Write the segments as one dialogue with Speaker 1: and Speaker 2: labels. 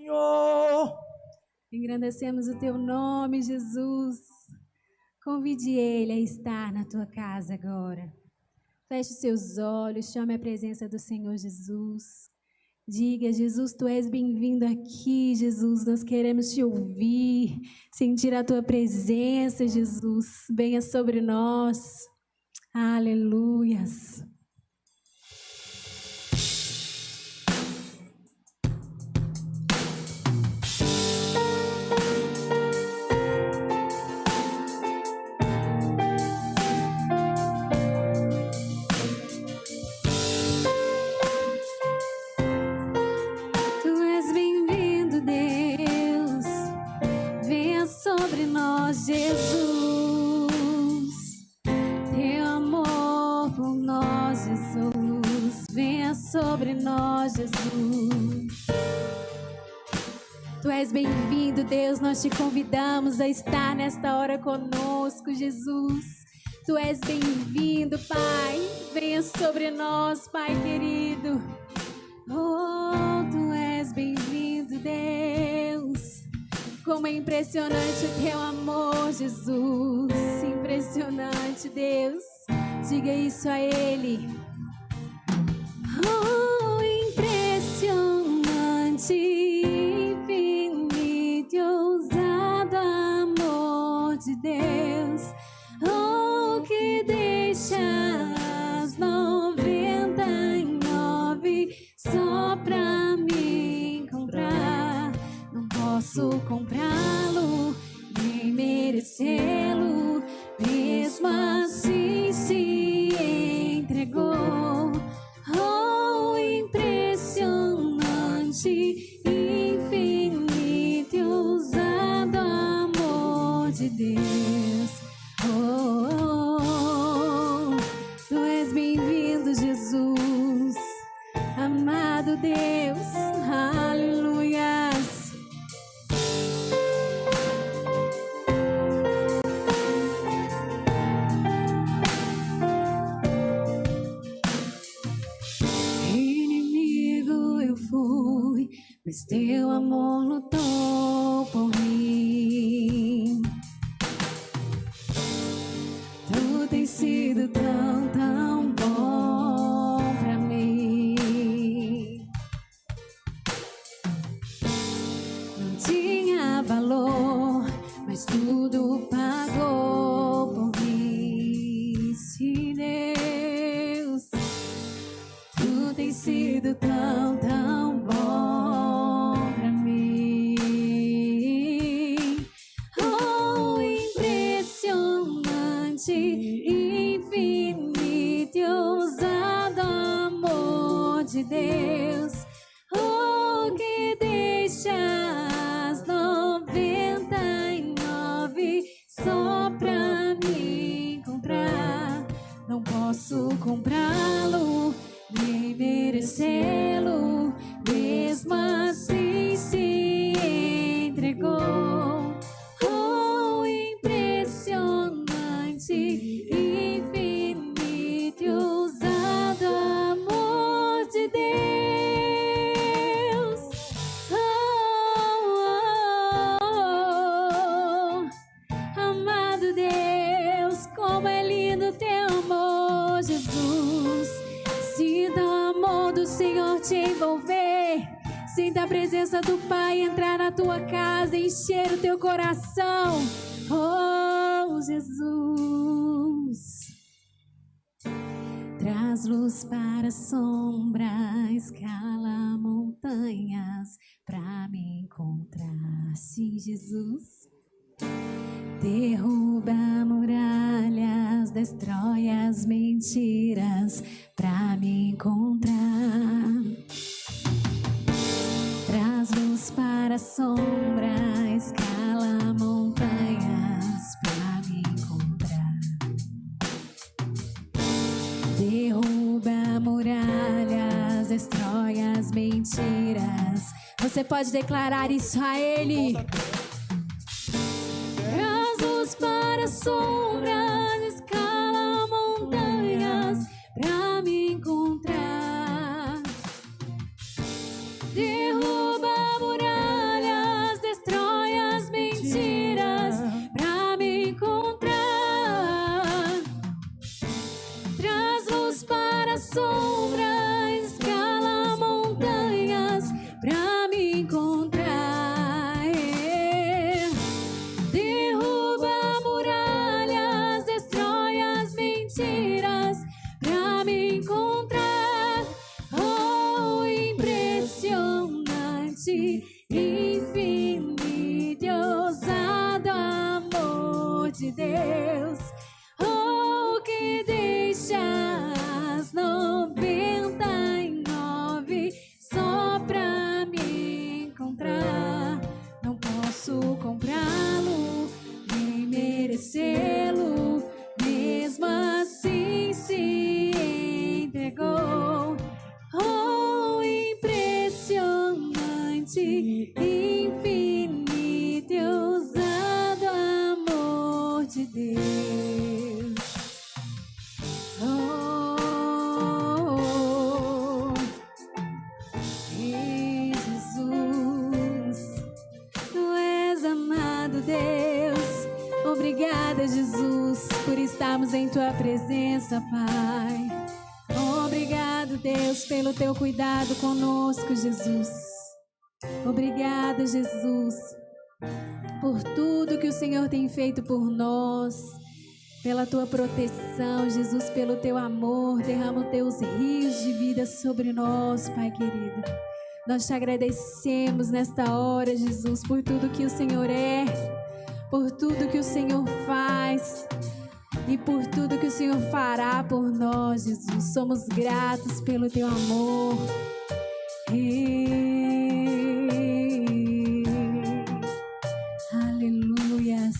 Speaker 1: Senhor.
Speaker 2: Engrandecemos o teu nome, Jesus. Convide Ele a estar na tua casa agora. Feche os seus olhos, chame a presença do Senhor Jesus. Diga, Jesus, tu és bem-vindo aqui, Jesus. Nós queremos te ouvir, sentir a tua presença, Jesus. Venha sobre nós. Aleluias. Jesus, teu amor por nós, Jesus, venha sobre nós, Jesus. Tu és bem-vindo, Deus, nós te convidamos a estar nesta hora conosco, Jesus. Tu és bem-vindo, Pai, venha sobre nós, Pai querido. Oh, tu és bem-vindo, Deus. Como é impressionante o teu amor, Jesus. Impressionante, Deus. Diga isso a Ele. Oh, impressionante, infinito e ousado amor de Deus. Oh, que deixa as 99 só pra me encontrar. Não posso comprá-lo, nem merecê-lo, mesmo assim se entregou. Oh, impressionante, infinito e ousado amor de Deus. Oh, oh, oh, tu és bem-vindo, Jesus, amado Deus, aleluias. Mas teu amor lutou por mim. Tu tens sido tão, tão bom pra mim. Não tinha valor, mas tudo pagou por mim. Se Deus, tu tens sido tão, tão bom. Infinito e ousado amor de Deus, oh, que deixa as 99 só pra me encontrar. Não posso comprá-lo, nem merecê-lo, mesmo assim se entregou. Oh, impressionante, infinito e ousado amor de Deus. Oh, oh, oh, amado Deus, como é lindo teu amor, Jesus. Sinta o amor do Senhor te envolver. Sinta a presença do Pai entrar na tua casa e encher o teu coração. Oh, Jesus. Traz luz para a sombra, escala montanhas pra me encontrar. Sim, Jesus. Derruba muralhas, destrói as mentiras pra me encontrar. Traz luz para a sombra, escala montanhas pra me encontrar. Derruba muralhas, destrói as mentiras. Você pode declarar isso a Ele. Traz luz para a sombra, escala montanhas pra me encontrar. Derruba muralhas, na sombra, escala montanhas pra me encontrar. Derruba muralhas, destrói as mentiras pra me encontrar. Oh, impressionante, infinito e ousado amor de Deus. Oh, que deixa as 99 só pra me encontrar. Não posso comprá-lo, nem merecê-lo, mesmo assim se entregou. Oh, impressionante, infinito e ousado amor de Deus. Oh, Jesus, tu és amado Deus. Obrigada, Jesus, por estarmos em tua presença, Pai. Obrigado, Deus, pelo teu cuidado conosco, Jesus. Obrigada, Jesus, por tudo que o Senhor tem feito por nós, pela tua proteção, Jesus, pelo teu amor. Derrama os teus rios de vida sobre nós, Pai querido. Nós te agradecemos nesta hora, Jesus, por tudo que o Senhor é, por tudo que o Senhor faz e por tudo que o Senhor fará por nós, Jesus. Somos gratos pelo teu amor. Aleluias.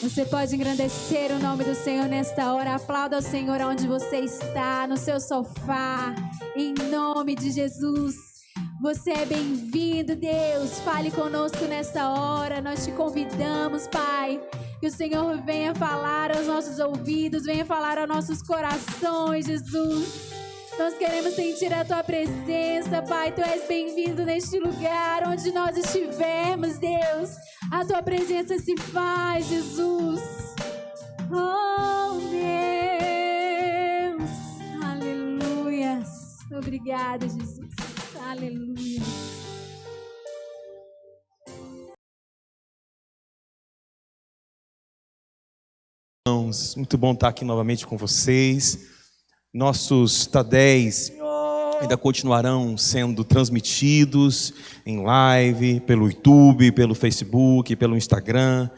Speaker 2: Você pode engrandecer o nome do Senhor nesta hora. Aplauda o Senhor onde você está, no seu sofá, em nome de Jesus. Você é bem-vindo, Deus. Fale conosco nesta hora. Nós te convidamos, Pai, que o Senhor venha falar aos nossos ouvidos, venha falar aos nossos corações, Jesus. Nós queremos sentir a tua presença, Pai. Tu és bem-vindo neste lugar, onde nós estivermos, Deus. A tua presença se faz, Jesus. Oh, Deus. Aleluia. Obrigada, Jesus. Aleluia.
Speaker 1: Irmãos, muito bom estar aqui novamente com vocês. Nossos TADEs ainda continuarão sendo transmitidos em live, pelo YouTube, pelo Facebook, pelo Instagram,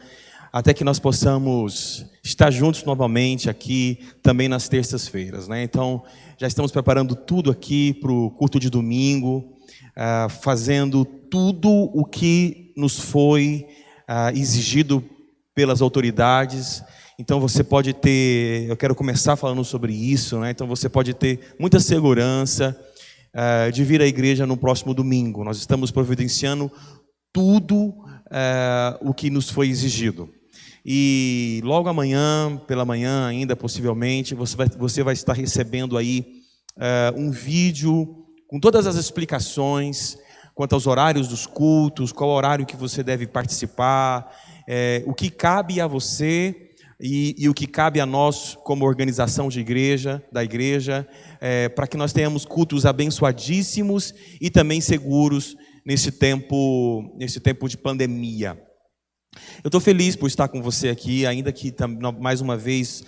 Speaker 1: até que nós possamos estar juntos novamente aqui, também nas terças-feiras, né? Então, já estamos preparando tudo aqui para o culto de domingo, fazendo tudo o que nos foi exigido pelas autoridades. Então você pode ter, eu quero começar falando sobre isso, né? Então você pode ter muita segurança de vir à igreja no próximo domingo. Nós estamos providenciando tudo o que nos foi exigido. E logo amanhã, pela manhã ainda, possivelmente, você vai estar recebendo aí um vídeo com todas as explicações quanto aos horários dos cultos, qual horário que você deve participar, o que cabe a você e o que cabe a nós como organização da igreja, para que nós tenhamos cultos abençoadíssimos e também seguros nesse tempo de pandemia. Eu estou feliz por estar com você aqui, ainda que mais uma vez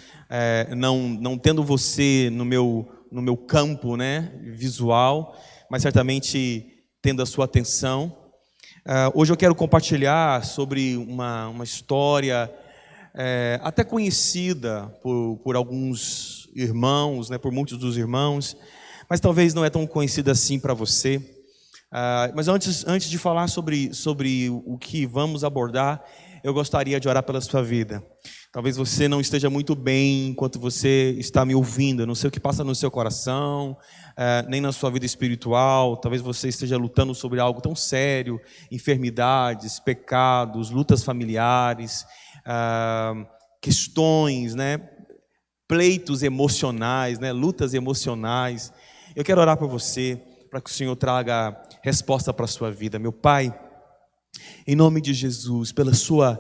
Speaker 1: não tendo você no meu campo, né, visual, mas certamente tendo a sua atenção. Hoje eu quero compartilhar sobre uma história até conhecida por alguns irmãos, né, por muitos dos irmãos, mas talvez não é tão conhecida assim para você. Mas antes de falar sobre o que vamos abordar, eu gostaria de orar pela sua vida. Talvez você não esteja muito bem enquanto você está me ouvindo. Eu não sei o que passa no seu coração, nem na sua vida espiritual. Talvez você esteja lutando sobre algo tão sério, enfermidades, pecados, lutas familiares, questões, né, pleitos emocionais, né, lutas emocionais. Eu quero orar por você, para que o Senhor traga resposta para a sua vida. Meu Pai, em nome de Jesus, pela sua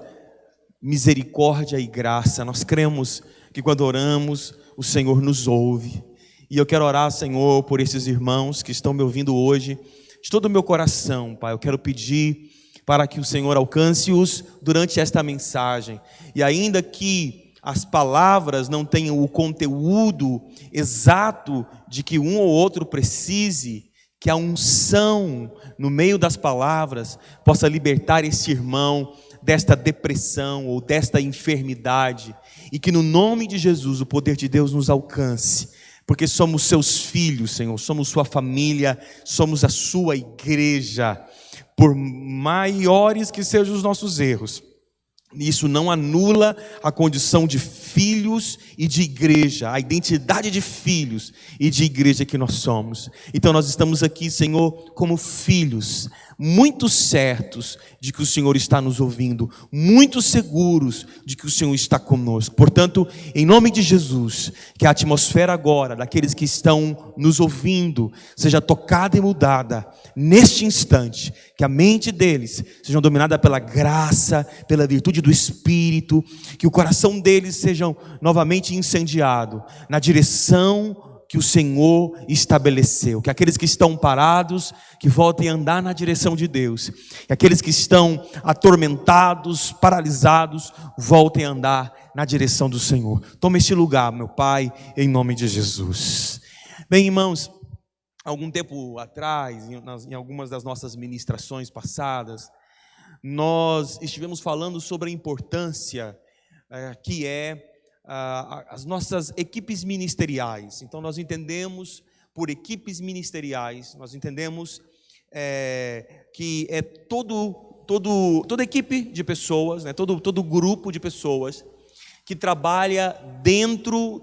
Speaker 1: misericórdia e graça, nós cremos que quando oramos, o Senhor nos ouve. E eu quero orar, Senhor, por esses irmãos que estão me ouvindo hoje, de todo o meu coração, Pai. Eu quero pedir para que o Senhor alcance-os durante esta mensagem. E ainda que as palavras não tenham o conteúdo exato de que um ou outro precise, que a unção no meio das palavras possa libertar esse irmão desta depressão ou desta enfermidade, e que no nome de Jesus o poder de Deus nos alcance, porque somos seus filhos, Senhor, somos sua família, somos a sua igreja. Por maiores que sejam os nossos erros, isso não anula a condição de filhos e de igreja, a identidade de filhos e de igreja que nós somos. Então nós estamos aqui, Senhor, como filhos, muito certos de que o Senhor está nos ouvindo, muito seguros de que o Senhor está conosco. Portanto, em nome de Jesus, que a atmosfera agora daqueles que estão nos ouvindo seja tocada e mudada neste instante, que a mente deles seja dominada pela graça, pela virtude do Espírito, que o coração deles seja novamente incendiado na direção que o Senhor estabeleceu, que aqueles que estão parados, que voltem a andar na direção de Deus, que aqueles que estão atormentados, paralisados, voltem a andar na direção do Senhor. Toma este lugar, meu Pai, em nome de Jesus. Bem, irmãos, algum tempo atrás, em algumas das nossas ministrações passadas, nós estivemos falando sobre a importância que é as nossas equipes ministeriais. Então nós entendemos por equipes ministeriais, nós entendemos que é toda equipe de pessoas, né, todo grupo de pessoas que trabalha dentro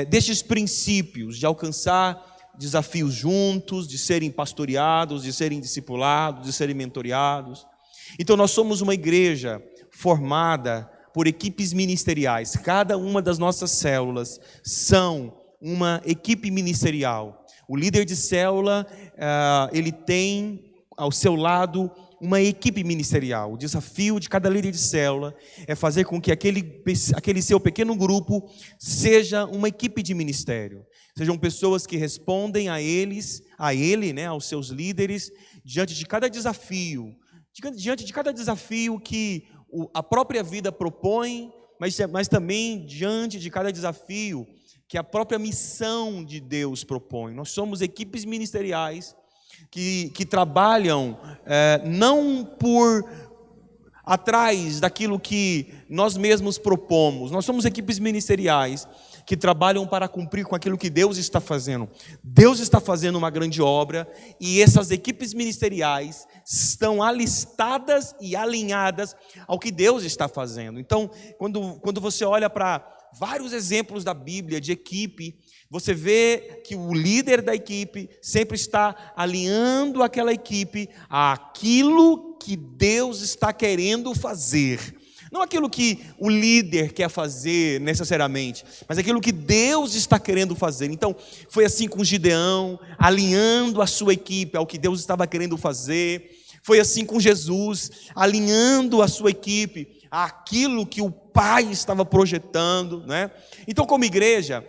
Speaker 1: destes princípios de alcançar desafios juntos, de serem pastoreados, de serem discipulados, de serem mentoreados. Então nós somos uma igreja formada por equipes ministeriais. Cada uma das nossas células são uma equipe ministerial. O líder de célula, ele tem ao seu lado uma equipe ministerial. O desafio de cada líder de célula é fazer com que aquele seu pequeno grupo seja uma equipe de ministério. Sejam pessoas que respondem a ele, né, aos seus líderes, diante de cada desafio que a própria vida propõe, mas também diante de cada desafio que a própria missão de Deus propõe. Nós somos equipes ministeriais que trabalham não por atrás daquilo que nós mesmos propomos. Nós somos equipes ministeriais que trabalham para cumprir com aquilo que Deus está fazendo. Deus está fazendo uma grande obra e essas equipes ministeriais estão alistadas e alinhadas ao que Deus está fazendo. Então, quando você olha para vários exemplos da Bíblia de equipe, você vê que o líder da equipe sempre está alinhando aquela equipe àquilo que Deus está querendo fazer. Não aquilo que o líder quer fazer necessariamente, mas aquilo que Deus está querendo fazer. Então, foi assim com Gideão, alinhando a sua equipe ao que Deus estava querendo fazer. Foi assim com Jesus, alinhando a sua equipe àquilo que o Pai estava projetando, né? Então, como igreja,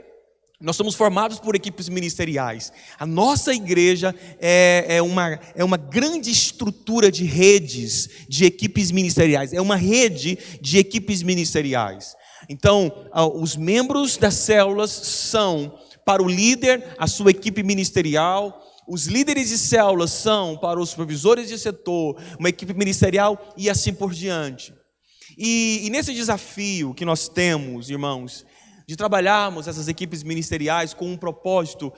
Speaker 1: nós somos formados por equipes ministeriais. A nossa igreja é uma grande estrutura de redes de equipes ministeriais. É uma rede de equipes ministeriais. Então, os membros das células são, para o líder, a sua equipe ministerial. Os líderes de células são, para os supervisores de setor, uma equipe ministerial e assim por diante. E nesse desafio que nós temos, irmãos, de trabalharmos essas equipes ministeriais com um propósito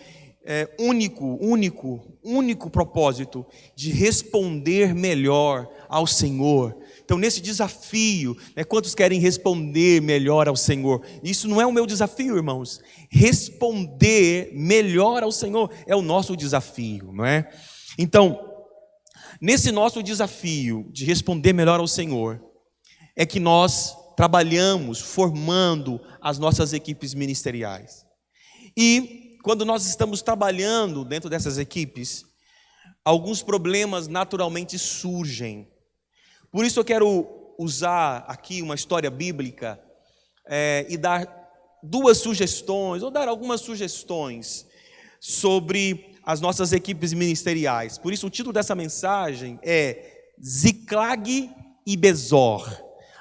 Speaker 1: único propósito de responder melhor ao Senhor. Então, nesse desafio, quantos querem responder melhor ao Senhor? Isso não é o meu desafio, irmãos. Responder melhor ao Senhor é o nosso desafio, não é? Então, nesse nosso desafio de responder melhor ao Senhor, é que nós trabalhamos formando as nossas equipes ministeriais. E quando nós estamos trabalhando dentro dessas equipes, alguns problemas naturalmente surgem. Por isso eu quero usar aqui uma história bíblica e dar duas sugestões, ou dar algumas sugestões sobre as nossas equipes ministeriais. Por isso o título dessa mensagem é Ziclag e Bezor.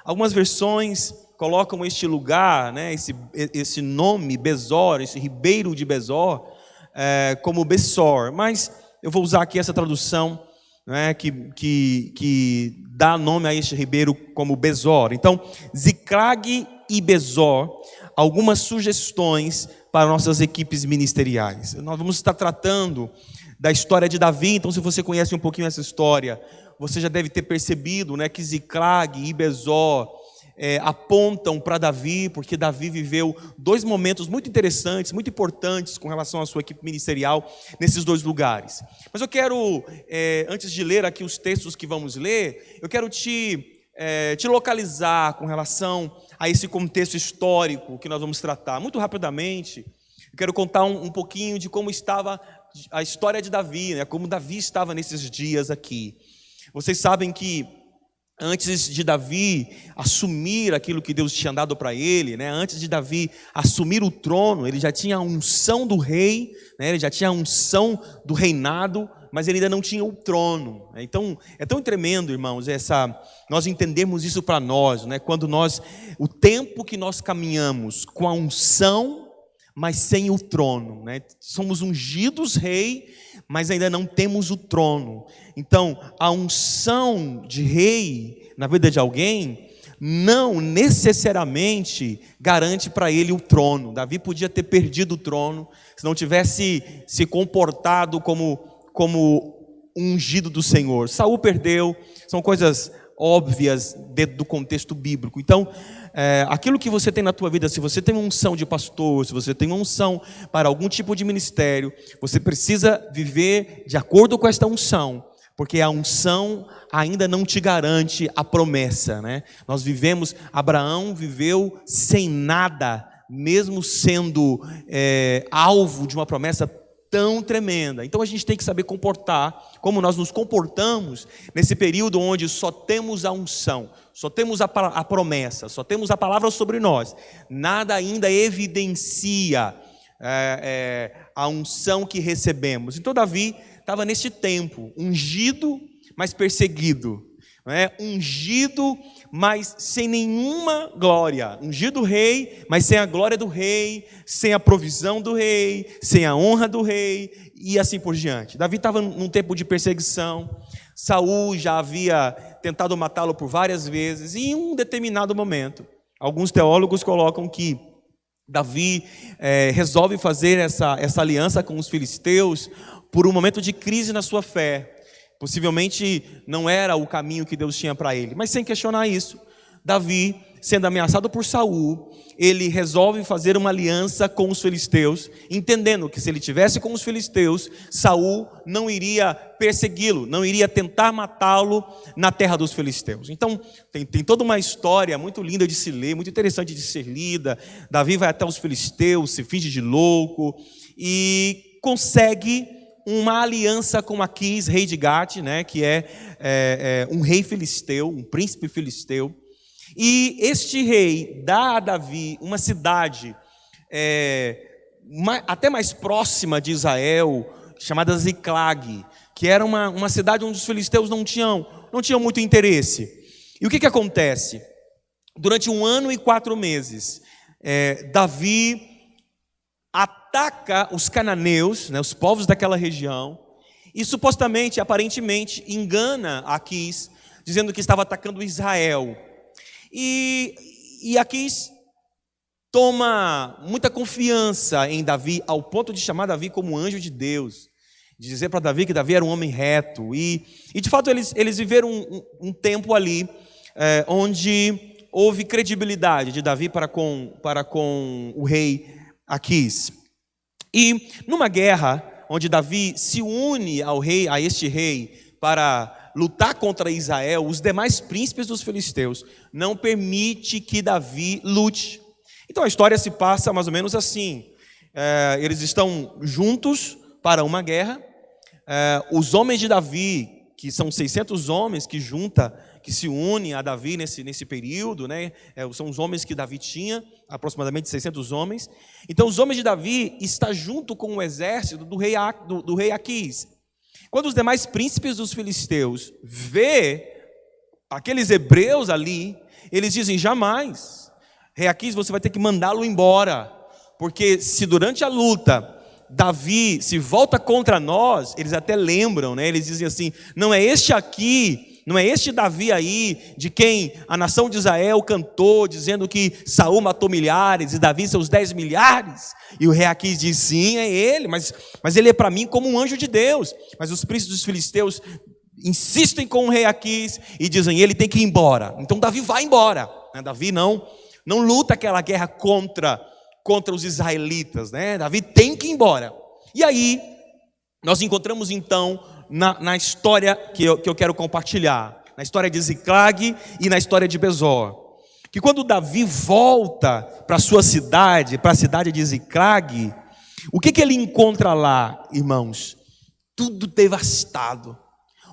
Speaker 1: Algumas versões colocam este lugar, né, esse nome Bezor, esse ribeiro de Bezor, como Bessor, mas eu vou usar aqui essa tradução, né, que dá nome a este ribeiro como Bezor. Então, Ziclag e Bezor, algumas sugestões para nossas equipes ministeriais. Nós vamos estar tratando da história de Davi. Então, se você conhece um pouquinho essa história, você já deve ter percebido, né, que Ziclag e Bezor apontam para Davi, porque Davi viveu dois momentos muito interessantes, muito importantes com relação à sua equipe ministerial nesses dois lugares. Mas eu quero, antes de ler aqui os textos que vamos ler, eu quero te localizar com relação a esse contexto histórico que nós vamos tratar. Muito rapidamente, eu quero contar um pouquinho de como estava a história de Davi, né? Como Davi estava nesses dias aqui. Vocês sabem que antes de Davi assumir aquilo que Deus tinha dado para ele, né? Antes de Davi assumir o trono, ele já tinha a unção do rei, né? Ele já tinha a unção do reinado, mas ele ainda não tinha o trono. Então, é tão tremendo, irmãos, nós entendemos isso para nós, né? Quando o tempo que nós caminhamos com a unção, mas sem o trono, né? Somos ungidos rei, mas ainda não temos o trono. Então, a unção de rei na vida de alguém não necessariamente garante para ele o trono. Davi podia ter perdido o trono se não tivesse se comportado como ungido do Senhor. Saul perdeu, são coisas óbvias dentro do contexto bíblico. Então, aquilo que você tem na tua vida, se você tem uma unção de pastor, se você tem uma unção para algum tipo de ministério, você precisa viver de acordo com esta unção, porque a unção ainda não te garante a promessa, né? Abraão viveu sem nada, mesmo sendo alvo de uma promessa tão tremenda. Então a gente tem que saber comportar, como nós nos comportamos nesse período onde só temos a unção, só temos a promessa, só temos a palavra sobre nós. Nada ainda evidencia a unção que recebemos. Então Davi estava nesse tempo, ungido, mas perseguido, ungido, mas sem nenhuma glória, ungido rei, mas sem a glória do rei, sem a provisão do rei, sem a honra do rei, e assim por diante. Davi estava num tempo de perseguição. Saul já havia tentado matá-lo por várias vezes, e em um determinado momento, alguns teólogos colocam que Davi resolve fazer essa aliança com os filisteus por um momento de crise na sua fé. Possivelmente não era o caminho que Deus tinha para ele, mas sem questionar isso, Davi, sendo ameaçado por Saul, ele resolve fazer uma aliança com os filisteus, entendendo que se ele tivesse com os filisteus, Saul não iria persegui-lo, não iria tentar matá-lo na terra dos filisteus. Então tem toda uma história muito linda de se ler, muito interessante de ser lida. Davi vai até os filisteus, se finge de louco e consegue uma aliança com Aquis, rei de Gate, né, que é um rei filisteu, um príncipe filisteu. E este rei dá a Davi uma cidade até mais próxima de Israel, chamada Ziclag, que era uma cidade onde os filisteus não tinham muito interesse. E o que acontece? Durante 1 ano e 4 meses, Davi ataca os cananeus, né, os povos daquela região, e supostamente, aparentemente, engana Aquis, dizendo que estava atacando Israel. E Aquis toma muita confiança em Davi, ao ponto de chamar Davi como anjo de Deus, de dizer para Davi que Davi era um homem reto. E de fato eles viveram um tempo ali onde houve credibilidade de Davi para com o rei Aquis. E numa guerra onde Davi se une a este rei para lutar contra Israel, os demais príncipes dos filisteus não permitem que Davi lute. Então a história se passa mais ou menos assim. Eles estão juntos para uma guerra. Os homens de Davi que são 600 homens que se unem a Davi nesse período, né? São os homens que Davi tinha, aproximadamente 600 homens. Então, os homens de Davi estão junto com o exército do rei Aquis. Quando os demais príncipes dos filisteus vê aqueles hebreus ali, eles dizem: jamais, rei Aquis, você vai ter que mandá-lo embora, porque se durante a luta Davi se volta contra nós, eles até lembram, né? Eles dizem assim: não é este Davi aí, de quem a nação de Israel cantou, dizendo que Saul matou milhares e Davi seus 10 milhares? E o rei Aquis diz: sim, é ele, mas ele é para mim como um anjo de Deus. Mas os príncipes dos filisteus insistem com o rei Aquis e dizem: ele tem que ir embora. Então Davi vai embora, né? Davi não luta aquela guerra contra os israelitas, né? Davi tem que ir embora. E aí nós encontramos então na história que eu quero compartilhar, na história de Ziclag e na história de Besor, que quando Davi volta para a sua cidade, para a cidade de Ziclag, o que ele encontra lá, irmãos? Tudo devastado.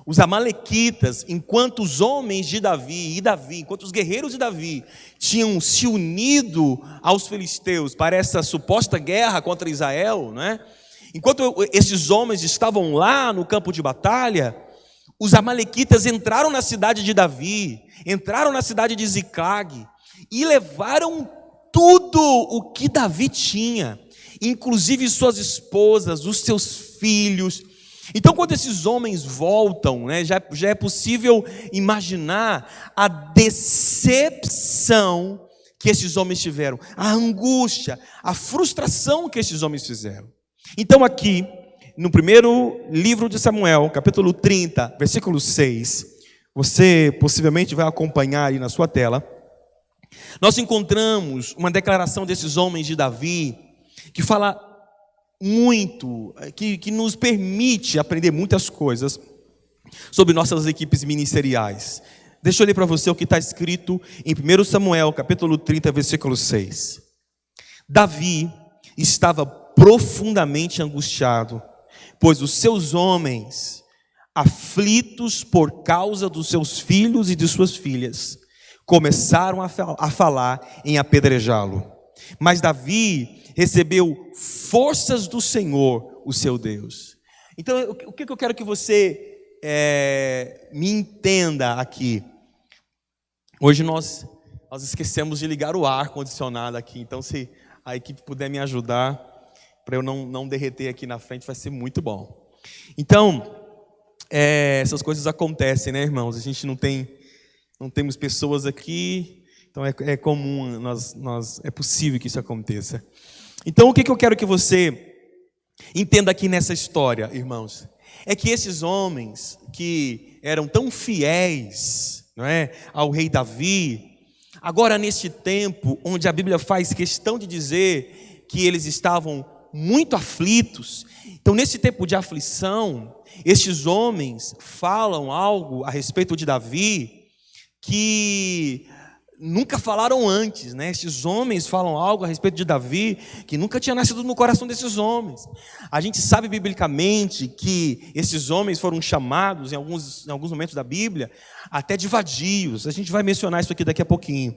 Speaker 1: Os amalequitas, enquanto os homens de Davi, enquanto os guerreiros de Davi tinham se unido aos filisteus para essa suposta guerra contra Israel, né? Enquanto esses homens estavam lá no campo de batalha, os amalequitas entraram na cidade de Davi, entraram na cidade de Ziclag e levaram tudo o que Davi tinha, inclusive suas esposas, os seus filhos. Então, quando esses homens voltam, né, já é possível imaginar a decepção que esses homens tiveram, a angústia, a frustração que esses homens fizeram. Então, aqui, no primeiro livro de Samuel, capítulo 30, versículo 6, você possivelmente vai acompanhar aí na sua tela, nós encontramos uma declaração desses homens de Davi, que fala muito, que nos permite aprender muitas coisas sobre nossas equipes ministeriais. Deixa eu ler para você o que está escrito em 1 Samuel, capítulo 30, versículo 6. Davi estava profundamente angustiado, pois os seus homens, aflitos por causa dos seus filhos e de suas filhas, começaram a falar em apedrejá-lo. Mas Davi recebeu forças do Senhor, o seu Deus. Então, o que eu quero que você me entenda aqui? Hoje nós esquecemos de ligar o ar-condicionado aqui, então se a equipe puder me ajudar, para eu não derreter aqui na frente, vai ser muito bom. Então, essas coisas acontecem, né, irmãos? A gente não temos pessoas aqui, então é comum, é possível que isso aconteça. Então, o que eu quero que você entenda aqui nessa história, irmãos, é que esses homens que eram tão fiéis, não é, ao rei Davi, agora neste tempo onde a Bíblia faz questão de dizer que eles estavam muito aflitos, então nesse tempo de aflição, estes homens falam algo a respeito de Davi que nunca falaram antes, né? Estes homens falam algo a respeito de Davi que nunca tinha nascido no coração desses homens. A gente sabe biblicamente que esses homens foram chamados em alguns momentos da Bíblia até de vadios. A gente vai mencionar isso aqui daqui a pouquinho.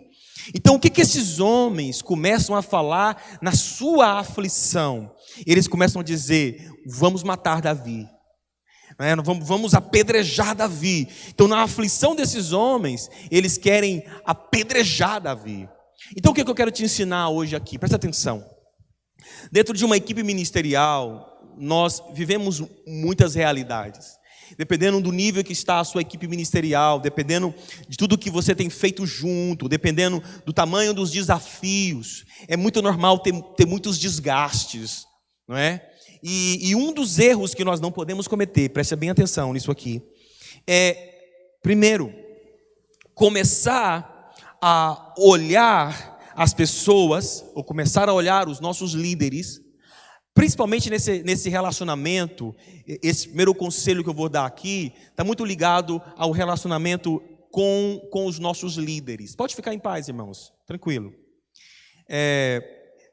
Speaker 1: Então, o que esses homens começam a falar na sua aflição? Eles começam a dizer: vamos matar Davi. Vamos apedrejar Davi. Então, na aflição desses homens, eles querem apedrejar Davi. Então, o que eu quero te ensinar hoje aqui? Presta atenção. Dentro de uma equipe ministerial, nós vivemos muitas realidades. Dependendo do nível que está a sua equipe ministerial, dependendo de tudo que você tem feito junto, dependendo do tamanho dos desafios, é muito normal ter muitos desgastes, não é? E um dos erros que nós não podemos cometer, preste bem atenção nisso aqui, é, primeiro, começar a olhar as pessoas, ou começar a olhar os nossos líderes, principalmente nesse relacionamento. Esse primeiro conselho que eu vou dar aqui está muito ligado ao relacionamento com os nossos líderes. Pode ficar em paz, irmãos, tranquilo.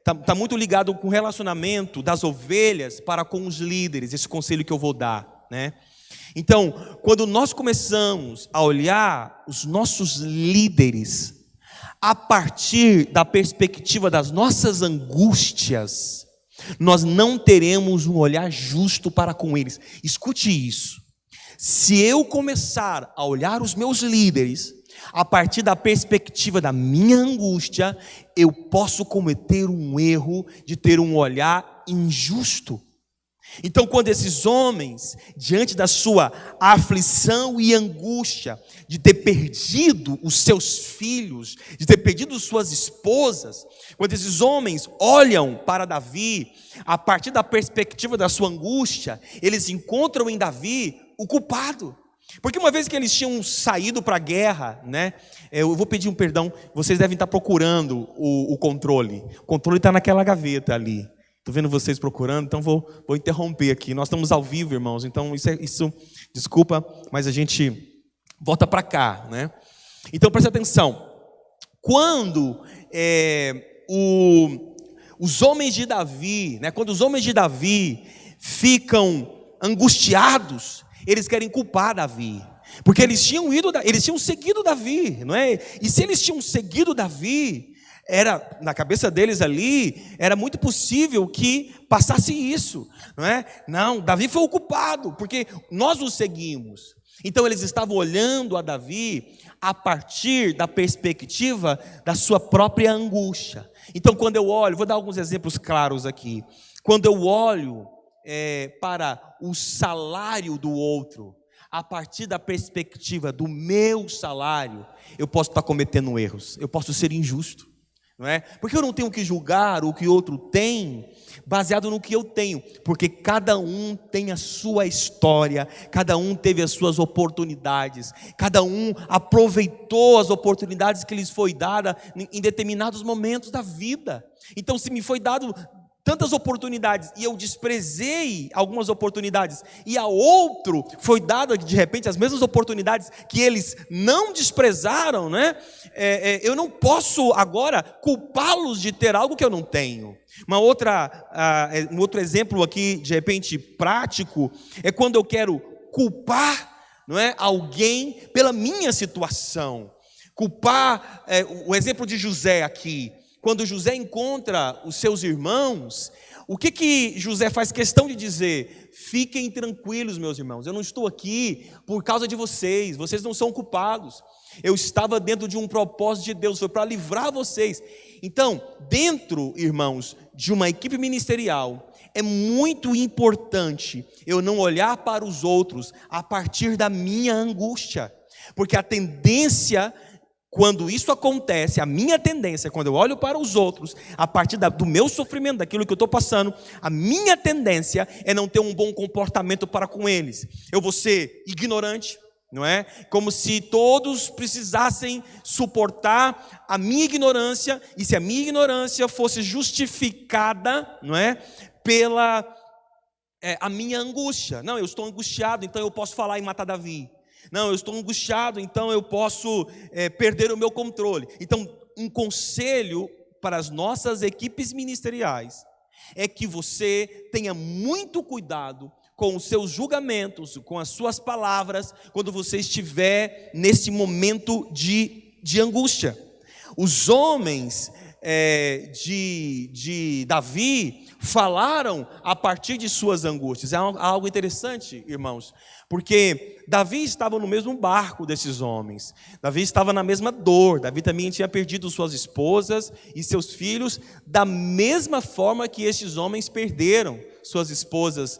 Speaker 1: Está muito ligado com o relacionamento das ovelhas para com os líderes, esse conselho que eu vou dar, né? Então, quando nós começamos a olhar os nossos líderes a partir da perspectiva das nossas angústias, nós não teremos um olhar justo para com eles. Escute isso. Se eu começar a olhar os meus líderes a partir da perspectiva da minha angústia, eu posso cometer um erro de ter um olhar injusto. Então, quando esses homens, diante da sua aflição e angústia, de ter perdido os seus filhos, de ter perdido suas esposas, quando esses homens olham para Davi, a partir da perspectiva da sua angústia, eles encontram em Davi o culpado. Porque uma vez que eles tinham saído para a guerra, né? Eu vou pedir um perdão, vocês devem estar procurando o controle. O controle está naquela gaveta ali. Estou vendo vocês procurando, então vou interromper aqui. Nós estamos ao vivo, irmãos, então isso desculpa, mas a gente volta para cá, né? Então presta atenção. Quando os homens de Davi, né? Quando os homens de Davi ficam angustiados, eles querem culpar Davi, porque eles tinham seguido Davi, não é? E se eles tinham seguido Davi, era, na cabeça deles ali, era muito possível que passasse isso, não é? Não, Davi foi o culpado, porque nós o seguimos. Então eles estavam olhando a Davi a partir da perspectiva da sua própria angústia. Então quando eu olho, vou dar alguns exemplos claros aqui. Quando eu olho para o salário do outro, a partir da perspectiva do meu salário, eu posso estar cometendo erros, eu posso ser injusto. Não é? Porque eu não tenho que julgar o que outro tem baseado no que eu tenho, porque cada um tem a sua história, cada um teve as suas oportunidades, cada um aproveitou as oportunidades que lhes foi dada em determinados momentos da vida. Então, se me foi dado tantas oportunidades e eu desprezei algumas oportunidades, e a outro foi dada de repente as mesmas oportunidades que eles não desprezaram, né? Eu não posso agora culpá-los de ter algo que eu não tenho. Um outro exemplo aqui, de repente prático, é quando eu quero culpar, não é, alguém pela minha situação. Culpar, o exemplo de José aqui. Quando José encontra os seus irmãos, o que José faz questão de dizer? Fiquem tranquilos, meus irmãos, eu não estou aqui por causa de vocês não são culpados. Eu estava dentro de um propósito de Deus, foi para livrar vocês. Então, dentro, irmãos, de uma equipe ministerial, é muito importante eu não olhar para os outros a partir da minha angústia, porque a tendência, quando isso acontece, a minha tendência, quando eu olho para os outros, a partir do meu sofrimento, daquilo que eu estou passando, a minha tendência é não ter um bom comportamento para com eles. Eu vou ser ignorante, não é? Como se todos precisassem suportar a minha ignorância, e se a minha ignorância fosse justificada, não é? Pela a minha angústia. Não, eu estou angustiado, então eu posso falar e matar Davi. Não, eu estou angustiado, então eu posso perder o meu controle. Então, um conselho para as nossas equipes ministeriais é que você tenha muito cuidado com os seus julgamentos, com as suas palavras, quando você estiver nesse momento de angústia. Os homens de Davi falaram a partir de suas angústias. É algo interessante, irmãos, porque Davi estava no mesmo barco desses homens, Davi estava na mesma dor, Davi também tinha perdido suas esposas e seus filhos, da mesma forma que estes homens perderam suas esposas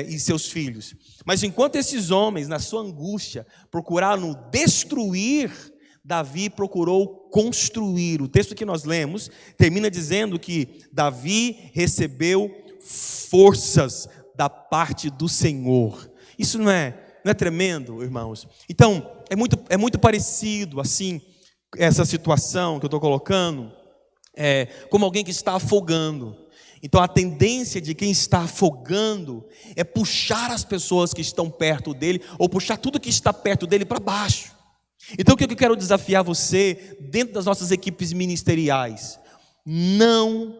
Speaker 1: e seus filhos. Mas enquanto esses homens, na sua angústia, procuraram destruir, Davi procurou construir. O texto que nós lemos termina dizendo que Davi recebeu forças da parte do Senhor. Isso não é tremendo, irmãos? Então, é muito parecido, assim, essa situação que eu estou colocando, como alguém que está afogando. Então, a tendência de quem está afogando é puxar as pessoas que estão perto dele, ou puxar tudo que está perto dele para baixo. Então, o que eu quero desafiar você, dentro das nossas equipes ministeriais? Não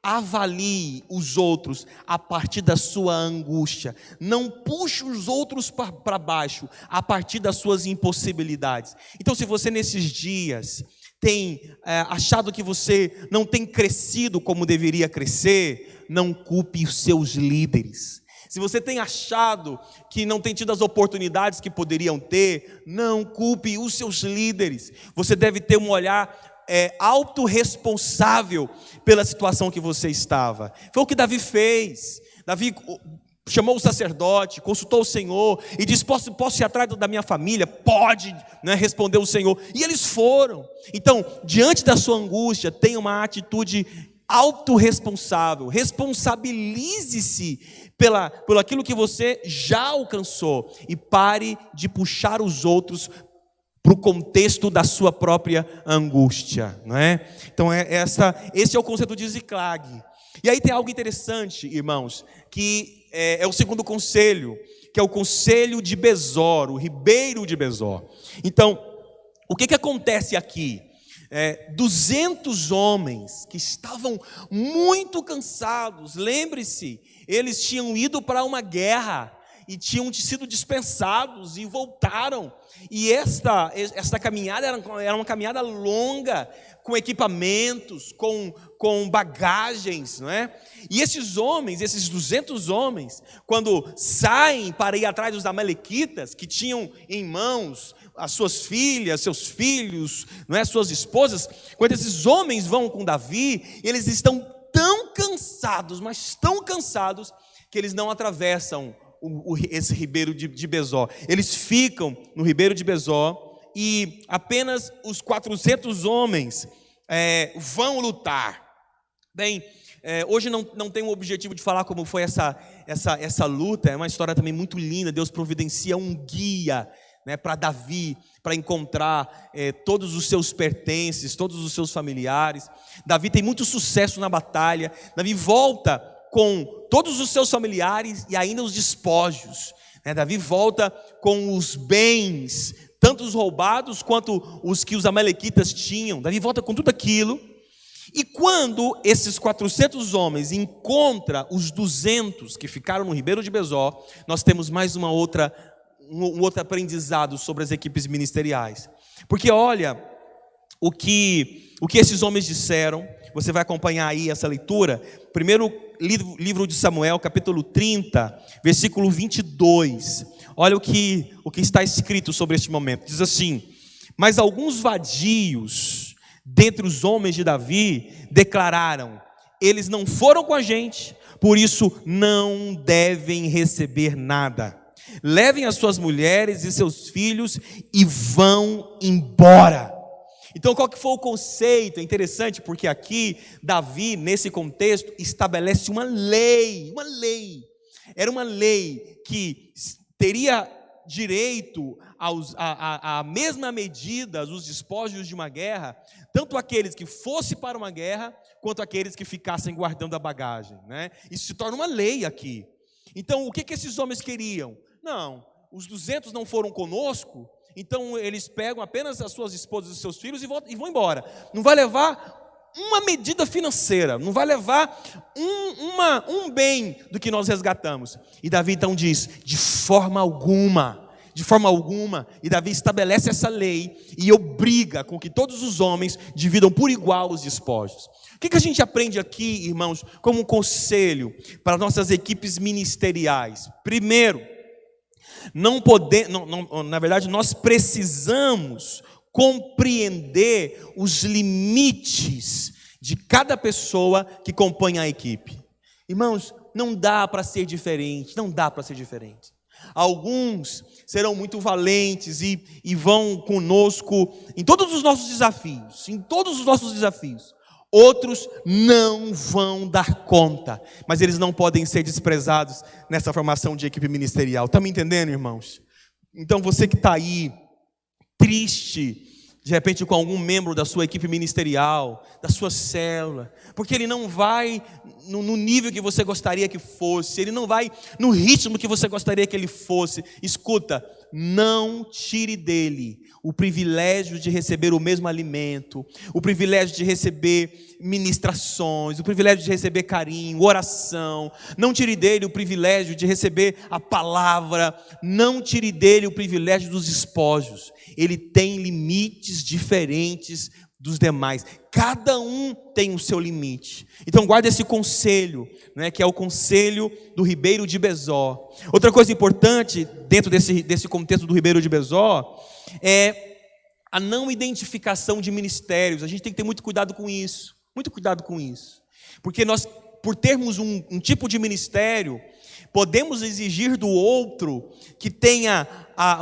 Speaker 1: avalie os outros a partir da sua angústia. Não puxe os outros para baixo a partir das suas impossibilidades. Então, se você nesses dias tem achado que você não tem crescido como deveria crescer, não culpe os seus líderes. Se você tem achado que não tem tido as oportunidades que poderiam ter, não culpe os seus líderes. Você deve ter um olhar autorresponsável pela situação que você estava. Foi o que Davi fez. Davi chamou o sacerdote, consultou o Senhor e disse: posso ir atrás da minha família? Pode, né? Respondeu o Senhor. E eles foram. Então, diante da sua angústia, tenha uma atitude autorresponsável. Responsabilize-se pelo aquilo que você já alcançou e pare de puxar os outros para o contexto da sua própria angústia, não é? Então esse é o conceito de Ziklag. E aí tem algo interessante, irmãos, que é o segundo conselho, que é o conselho de Besor, o ribeiro de Besor. Então, o que acontece aqui? 200 homens que estavam muito cansados, lembre-se, eles tinham ido para uma guerra e tinham sido dispensados e voltaram, e esta caminhada era uma caminhada longa, com equipamentos, com bagagens, não é? E esses homens, esses 200 homens, quando saem para ir atrás dos amalequitas, que tinham em mãos as suas filhas, seus filhos, não é? Suas esposas, quando esses homens vão com Davi, eles estão tão cansados, mas tão cansados, que eles não atravessam esse ribeiro de Besor. Eles ficam no ribeiro de Besor e apenas os 400 homens vão lutar. Bem, hoje não tenho o objetivo de falar como foi essa luta. É uma história também muito linda. Deus providencia um guia, né, para Davi, para encontrar todos os seus pertences, todos os seus familiares. Davi tem muito sucesso na batalha. Davi volta com todos os seus familiares e ainda os despojos, né? Davi volta com os bens, tanto os roubados quanto os que os amalequitas tinham. Davi volta com tudo aquilo. E quando esses 400 homens encontram os 200 que ficaram no ribeiro de Besor, nós temos mais um outro aprendizado sobre as equipes ministeriais. Porque olha o que esses homens disseram. Você vai acompanhar aí essa leitura. Primeiro livro de Samuel, capítulo 30, versículo 22. Olha o que está escrito sobre este momento. Diz assim: mas alguns vadios dentre os homens de Davi declararam: eles não foram com a gente, por isso não devem receber nada. Levem as suas mulheres e seus filhos e vão embora. Então, qual que foi o conceito? É interessante porque aqui Davi, nesse contexto, estabelece uma lei. Era uma lei que teria direito à mesma medida, os despojos de uma guerra, tanto aqueles que fossem para uma guerra, quanto aqueles que ficassem guardando a bagagem, né? Isso se torna uma lei aqui. Então, o que esses homens queriam? Não, os 200 não foram conosco, então eles pegam apenas as suas esposas e os seus filhos e vão embora. Não vai levar uma medida financeira, não vai levar um bem do que nós resgatamos. E Davi então diz: de forma alguma. E Davi estabelece essa lei e obriga com que todos os homens dividam por igual os despojos. O que a gente aprende aqui, irmãos, como um conselho para nossas equipes ministeriais? Primeiro, na verdade, nós precisamos compreender os limites de cada pessoa que compõe a equipe. Irmãos, não dá para ser diferente. Alguns serão muito valentes e vão conosco em todos os nossos desafios. Outros não vão dar conta, mas eles não podem ser desprezados nessa formação de equipe ministerial. Está me entendendo, irmãos? Então você que está aí, triste, de repente com algum membro da sua equipe ministerial, da sua célula, porque ele não vai no nível que você gostaria que fosse, ele não vai no ritmo que você gostaria que ele fosse. Escuta, não tire dele o privilégio de receber o mesmo alimento, o privilégio de receber ministrações, o privilégio de receber carinho, oração. Não tire dele o privilégio de receber a palavra, não tire dele o privilégio dos despojos. Ele tem limites diferentes dos demais. Cada um tem o seu limite. Então guarda esse conselho, né, que é o conselho do Ribeiro de Bezó. Outra coisa importante dentro desse contexto do Ribeiro de Bezó é a não identificação de ministérios. A gente tem que ter muito cuidado com isso. Muito cuidado com isso. Porque nós, por termos um tipo de ministério, podemos exigir do outro que tenha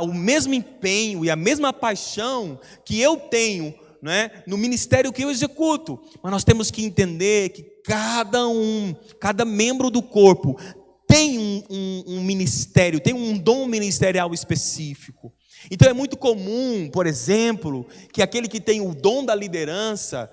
Speaker 1: o mesmo empenho e a mesma paixão que eu tenho, né, no ministério que eu executo. Mas nós temos que entender que cada membro do corpo tem um ministério, tem um dom ministerial específico. Então é muito comum, por exemplo, que aquele que tem o dom da liderança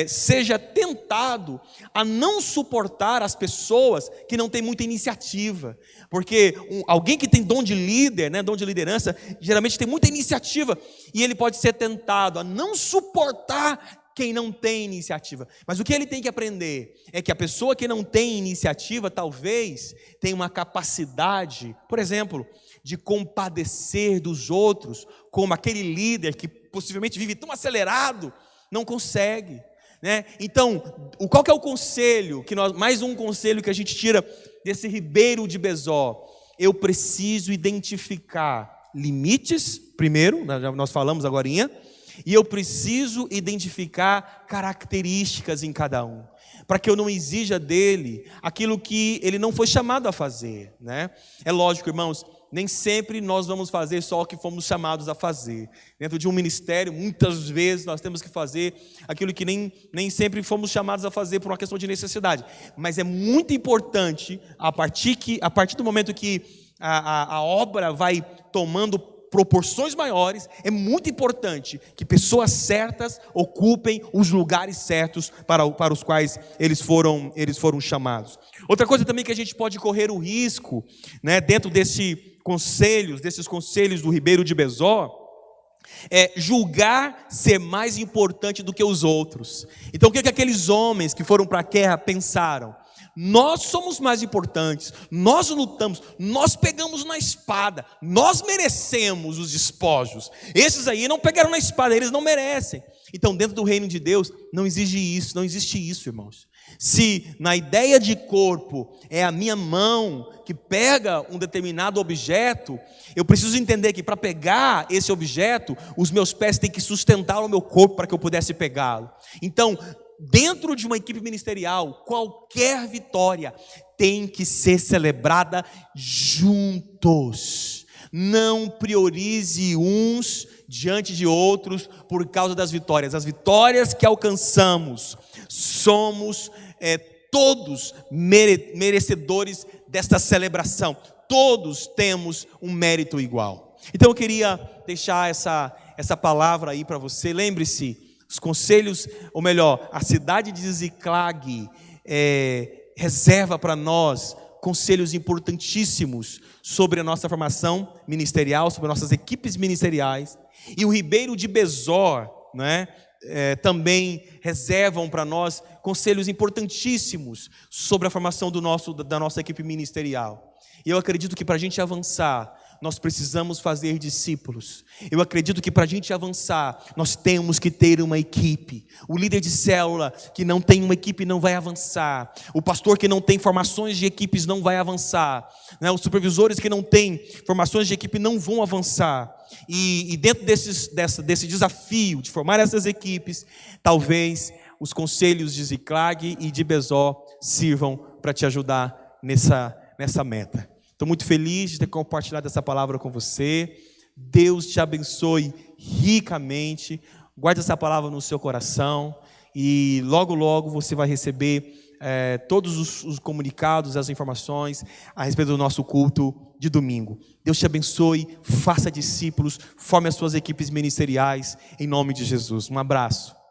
Speaker 1: seja tentado a não suportar as pessoas que não têm muita iniciativa. Porque alguém que tem dom de líder, né, dom de liderança, geralmente tem muita iniciativa, e ele pode ser tentado a não suportar quem não tem iniciativa. Mas o que ele tem que aprender é que a pessoa que não tem iniciativa talvez tenha uma capacidade, por exemplo, de compadecer dos outros, como aquele líder que possivelmente vive tão acelerado, não consegue, né? Então, qual que é o conselho, mais um conselho que a gente tira desse Ribeiro de Bezó? Eu preciso identificar limites, primeiro, nós falamos agorinha, e eu preciso identificar características em cada um, para que eu não exija dele aquilo que ele não foi chamado a fazer, né? É lógico, irmãos, nem sempre nós vamos fazer só o que fomos chamados a fazer. Dentro de um ministério, muitas vezes nós temos que fazer aquilo que nem sempre fomos chamados a fazer por uma questão de necessidade. Mas é muito importante, a partir do momento que a obra vai tomando proporções maiores, é muito importante que pessoas certas ocupem os lugares certos para os quais eles foram chamados. Outra coisa também que a gente pode correr o risco, né, dentro desses conselhos do Ribeiro de Bezó, é julgar ser mais importante do que os outros. Então o que aqueles homens que foram para a guerra pensaram? Nós somos mais importantes, nós lutamos, nós pegamos na espada, nós merecemos os despojos. Esses aí não pegaram na espada, eles não merecem. Então dentro do reino de Deus não existe isso, irmãos. Se na ideia de corpo é a minha mão que pega um determinado objeto, eu preciso entender que para pegar esse objeto, os meus pés têm que sustentar o meu corpo para que eu pudesse pegá-lo. Então, dentro de uma equipe ministerial, qualquer vitória tem que ser celebrada juntos. Não priorize uns diante de outros por causa das vitórias. As vitórias que alcançamos, somos todos merecedores desta celebração. Todos temos um mérito igual. Então eu queria deixar essa palavra aí para você. Lembre-se, os conselhos, ou melhor, a cidade de Ziclag reserva para nós conselhos importantíssimos sobre a nossa formação ministerial, sobre nossas equipes ministeriais. E o Ribeiro de Bezó, né, também reservam para nós conselhos importantíssimos sobre a formação da nossa equipe ministerial. E eu acredito que para a gente avançar, nós precisamos fazer discípulos. Eu acredito que para a gente avançar, nós temos que ter uma equipe. O líder de célula que não tem uma equipe não vai avançar. O pastor que não tem formações de equipes não vai avançar, né? Os supervisores que não têm formações de equipe não vão avançar. E dentro desse desafio de formar essas equipes, talvez os conselhos de Ziclag e de Bezó sirvam para te ajudar nessa meta. Estou muito feliz de ter compartilhado essa palavra com você. Deus te abençoe ricamente. Guarde essa palavra no seu coração. E logo, logo você vai receber todos os comunicados, as informações a respeito do nosso culto de domingo. Deus te abençoe. Faça discípulos. Forme as suas equipes ministeriais. Em nome de Jesus. Um abraço.